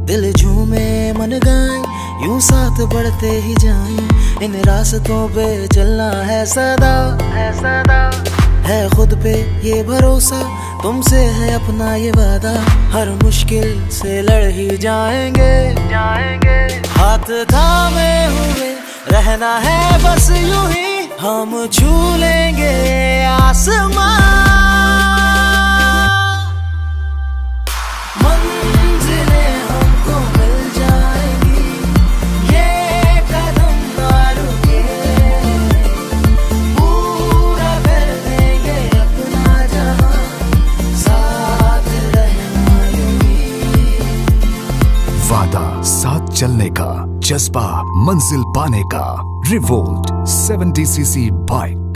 दिल झूमे मन गाए, यूं साथ बढ़ते ही जाएं। इन रास्तों पे चलना है सदा, है खुद पे ये भरोसा, तुमसे है अपना ये वादा। हर मुश्किल से लड़ ही जाएंगे, हाथ थामे हुए रहना है बस यूं ही, हम छू लेंगे आसमां। मंजिलें हमको मिल जाएंगी, ये कदम ना रुके, पूरा कर देंगे अपना जहां, साथ रहना यूं ही। वादा साथ चलने का, जज्बा मंजिल पाने का। Revolt 70cc bike.